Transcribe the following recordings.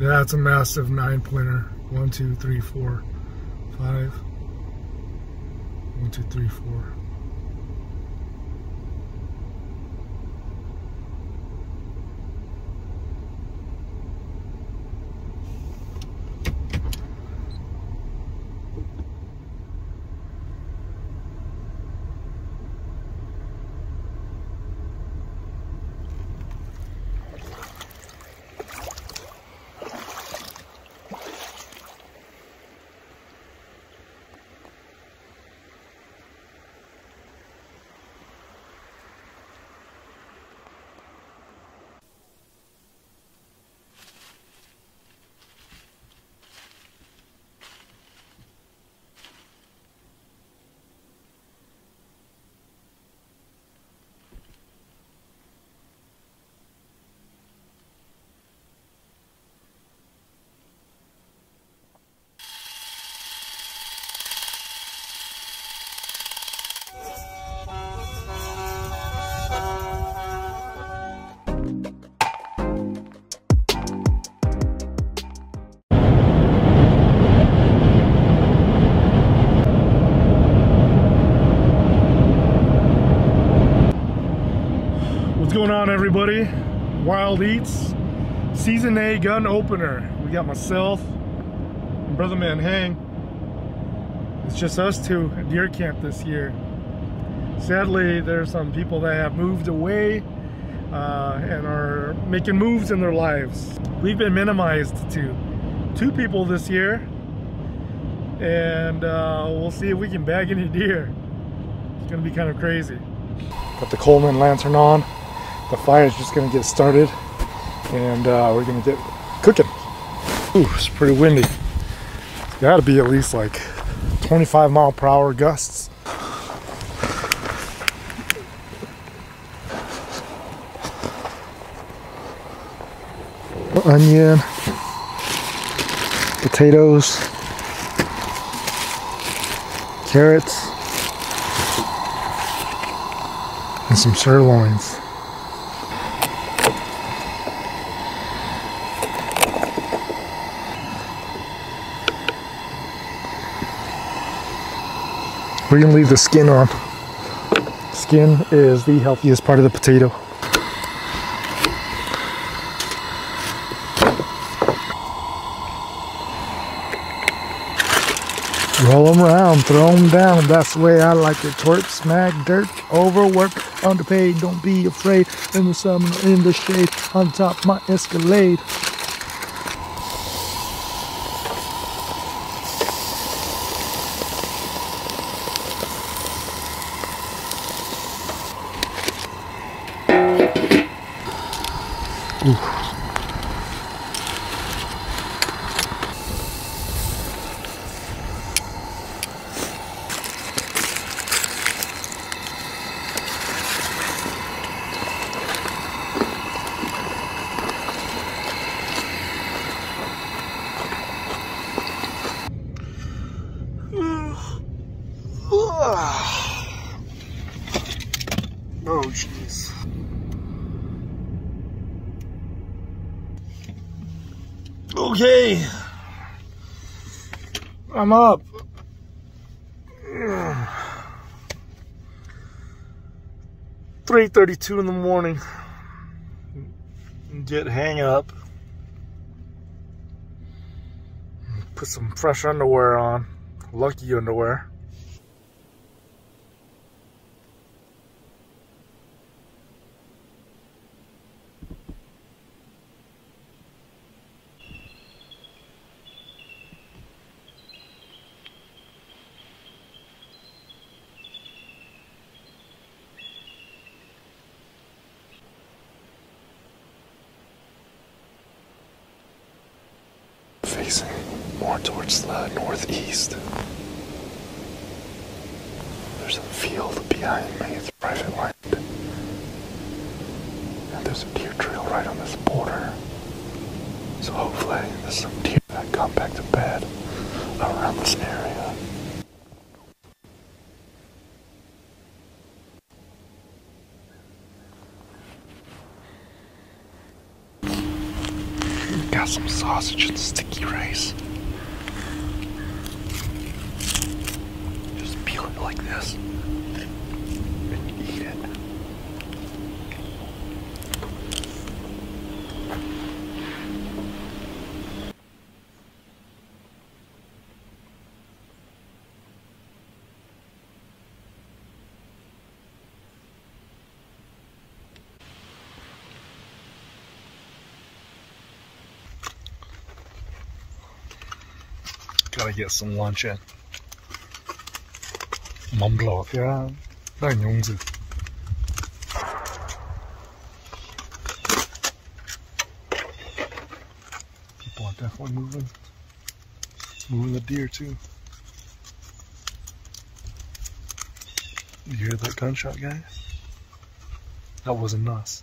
That's a massive 9-pointer. 1, 2, 3, 4, 5. 1, 2, 3, 4. What's going on, everybody? Wild Eats Season A gun opener. We got myself and brother man Hang. It's just us two at deer camp this year. Sadly, there's some people that have moved away and are making moves in their lives. We've been minimized to 2 people this year, and we'll see if we can bag any deer. It's gonna be kind of crazy. Got the Coleman lantern on. The fire's just gonna get started, and we're gonna get cooking. Ooh, it's pretty windy. It's gotta be at least like 25-mile-per-hour gusts. Onion, potatoes, carrots, and some sirloins. We're gonna leave the skin on. Skin is the healthiest part of the potato. Roll them around, throw them down. That's the way I like it. Twerk, smack, dirt, overwork, underpaid. Don't be afraid. In the summer, in the shade, on top my Escalade. Ooh. Oh, jeez. Okay. I'm up. 3:32 in the morning. Get hang up. Put some fresh underwear on. Lucky underwear. Facing more towards the northeast. There's a field behind me, it's private land. And there's a deer trail right on this border. So hopefully there's some deer that come back to bed around this area. Got some sausage and sticky rice. Just peel it like this and eat it. Gotta get some lunch in. Mắm lọt ya, đây nhung gì. People are definitely moving the deer too. You hear that gunshot, guys? That wasn't us,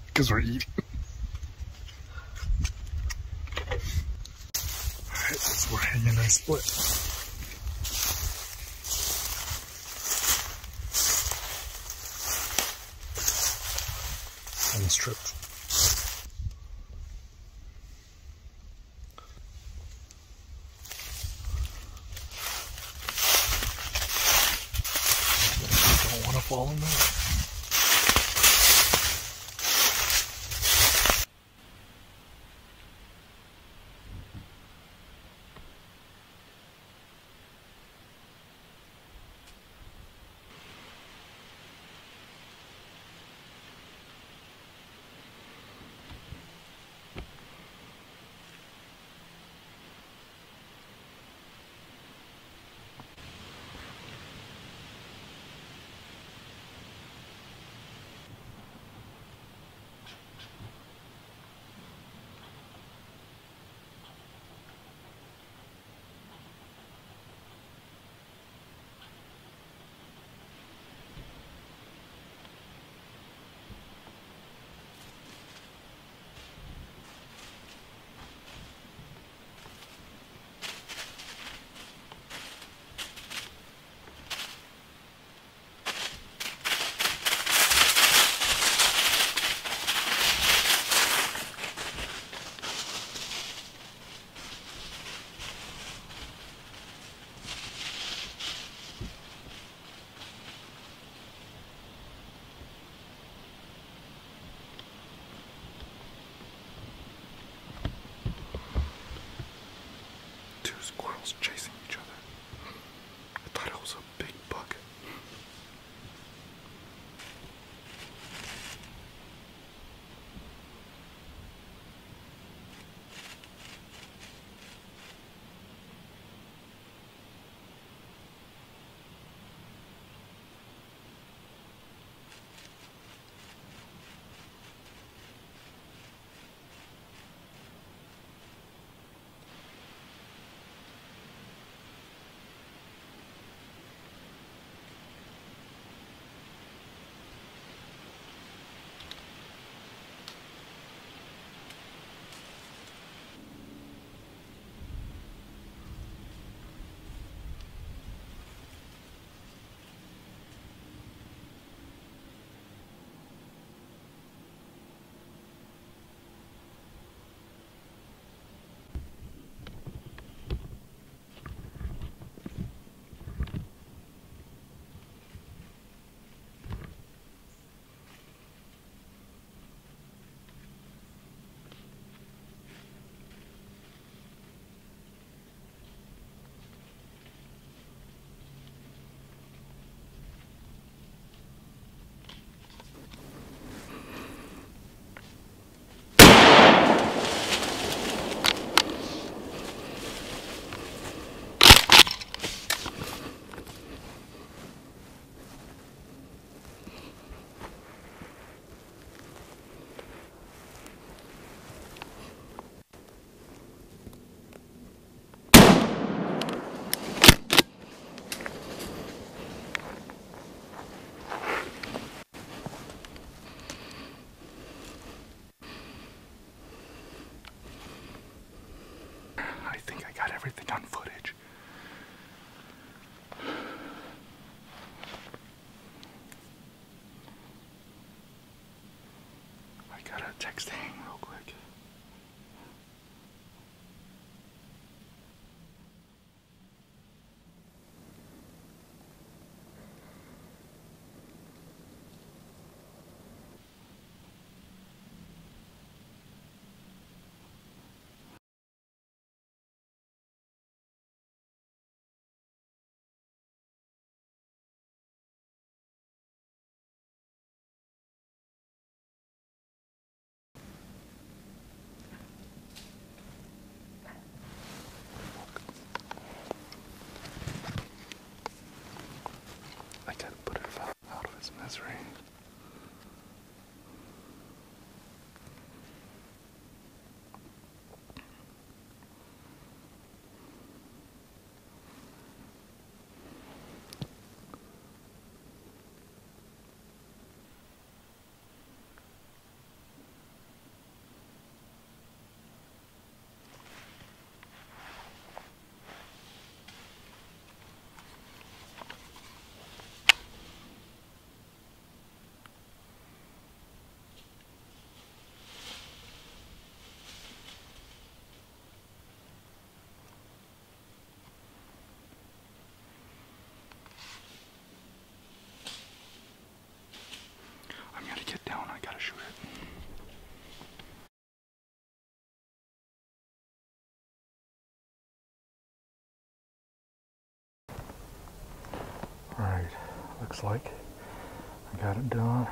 because we're eating. We're hanging a split. Almost tripped. Don't want to fall in there. Squirrels chasing each other. I thought it was a big bug. everything on footage. I gotta text Hang real quick. looks like. I got it done.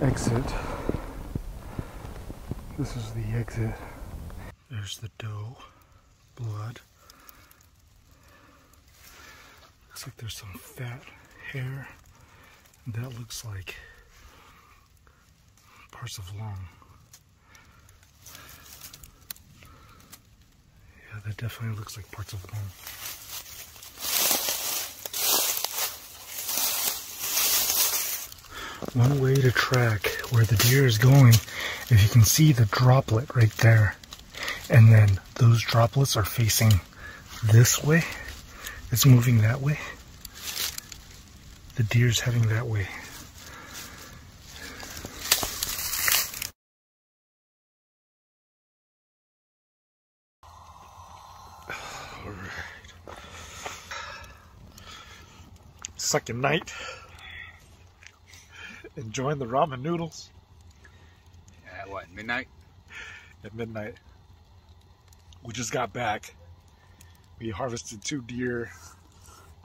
Exit. This is the exit. There's the doe. Blood. Looks like there's some fat hair. That looks like parts of lung. Yeah, that definitely looks like parts of lung. One way to track where the deer is going, if you can see the droplet right there, and then those droplets are facing this way, it's moving that way, the deer's heading that way. Alright. Second night. Enjoying the ramen noodles. At what, midnight? At midnight. We just got back. We harvested 2 deer,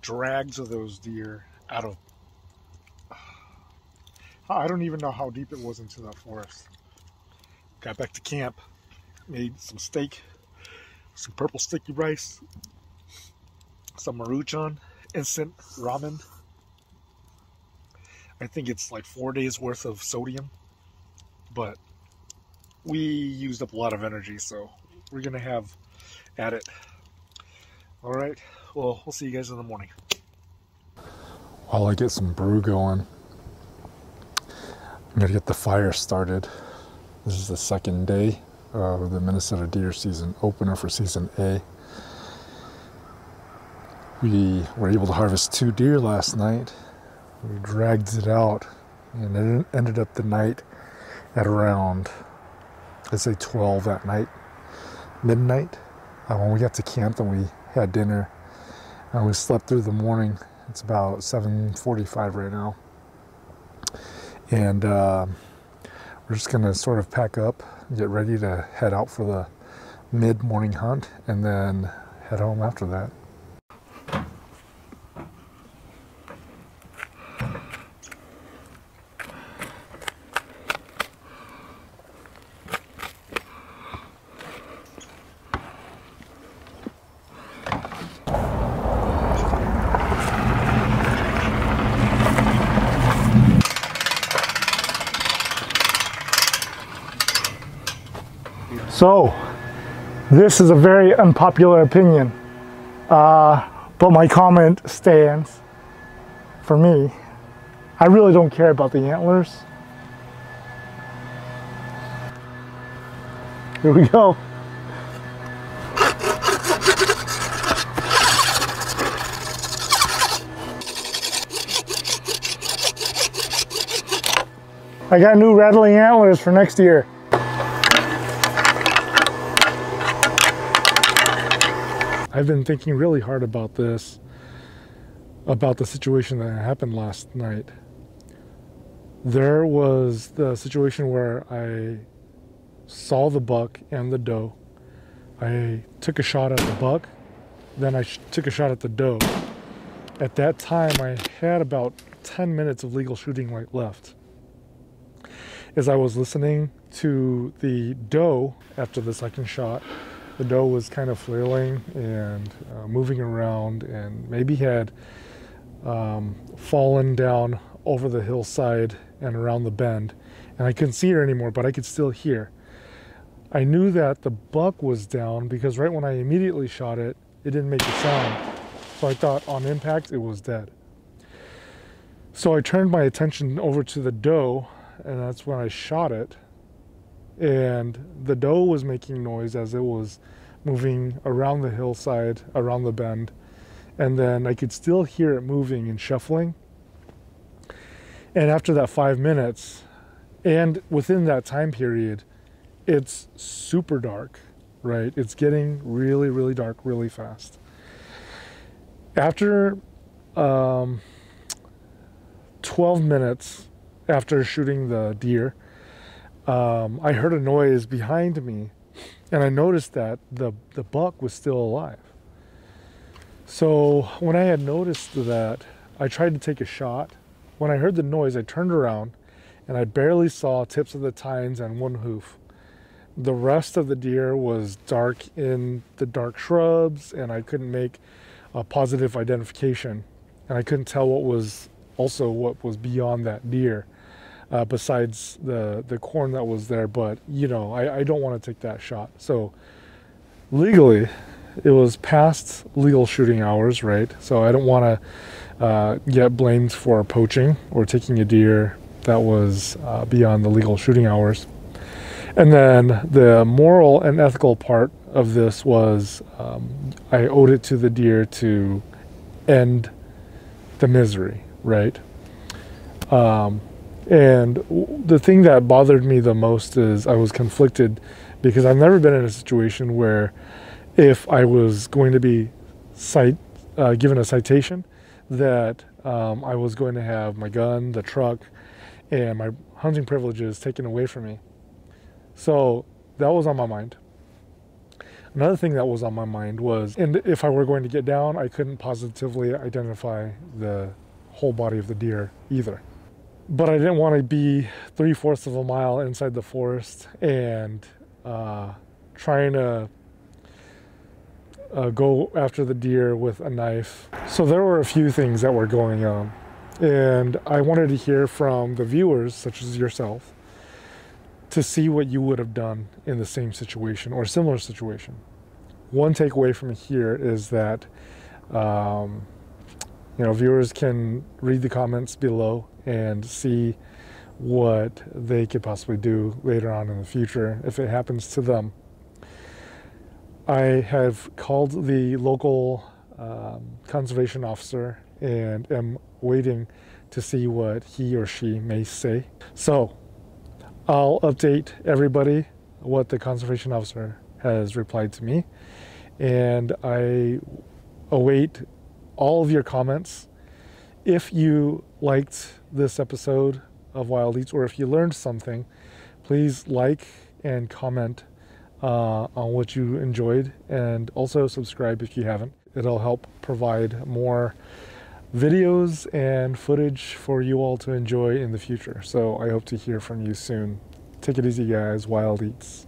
drags of those deer out of... I don't even know how deep it was into that forest. Got back to camp, made some steak, some purple sticky rice, some maruchan, instant ramen. I think it's like 4 days worth of sodium, but we used up a lot of energy, so we're gonna have at it. All right, well, we'll see you guys in the morning. While I get some brew going, I'm gonna get the fire started. This is the second day of the Minnesota deer season opener for season A. We were able to harvest 2 deer last night. We dragged it out, and it ended up the night at around, let's say 12 at night, midnight. When we got to camp, then we had dinner, and we slept through the morning. It's about 7:45 right now, and we're just gonna sort of pack up, get ready to head out for the mid-morning hunt, and then head home after that. So, this is a very unpopular opinion, but my comment stands. For me, I really don't care about the antlers. Here we go. I got new rattling antlers for next year. I've been thinking really hard about this, about the situation that happened last night. There was the situation where I saw the buck and the doe. I took a shot at the buck, then I took a shot at the doe. At that time, I had about 10 minutes of legal shooting light left. As I was listening to the doe after the second shot, the doe was kind of flailing and moving around, and maybe had fallen down over the hillside and around the bend. And I couldn't see her anymore, but I could still hear. I knew that the buck was down because right when I immediately shot it, it didn't make a sound. So I thought on impact it was dead. So I turned my attention over to the doe, and that's when I shot it. And the doe was making noise as it was moving around the hillside, around the bend. And then I could still hear it moving and shuffling. And after that 5 minutes, and within that time period, it's super dark, right? It's getting really, really dark really fast. After 12 minutes after shooting the deer, I heard a noise behind me, and I noticed that the buck was still alive. So when I had noticed that, I tried to take a shot. When I heard the noise, I turned around and I barely saw tips of the tines and one hoof. The rest of the deer was dark in the dark shrubs, and I couldn't make a positive identification. And I couldn't tell what was beyond that deer, besides the corn that was there. But, you know, I don't want to take that shot. So legally, it was past legal shooting hours, right? So I don't want to get blamed for poaching or taking a deer that was beyond the legal shooting hours. And then the moral and ethical part of this was I owed it to the deer to end the misery, right? And the thing that bothered me the most is I was conflicted because I've never been in a situation where if I was going to be given a citation, that I was going to have my gun, the truck, and my hunting privileges taken away from me. So that was on my mind. Another thing that was on my mind was, and if I were going to get down, I couldn't positively identify the whole body of the deer either. But I didn't want to be 3/4 of a mile inside the forest and trying to go after the deer with a knife. So there were a few things that were going on. And I wanted to hear from the viewers, such as yourself, to see what you would have done in the same situation or similar situation. One takeaway from here is that viewers can read the comments below and see what they could possibly do later on in the future if it happens to them. I have called the local conservation officer and am waiting to see what he or she may say. So I'll update everybody what the conservation officer has replied to me, and I await all of your comments. If you liked this episode of Wild Eats, or if you learned something, please like and comment on what you enjoyed, and also subscribe if you haven't. It'll help provide more videos and footage for you all to enjoy in the future. So I hope to hear from you soon. Take it easy, guys. Wild Eats.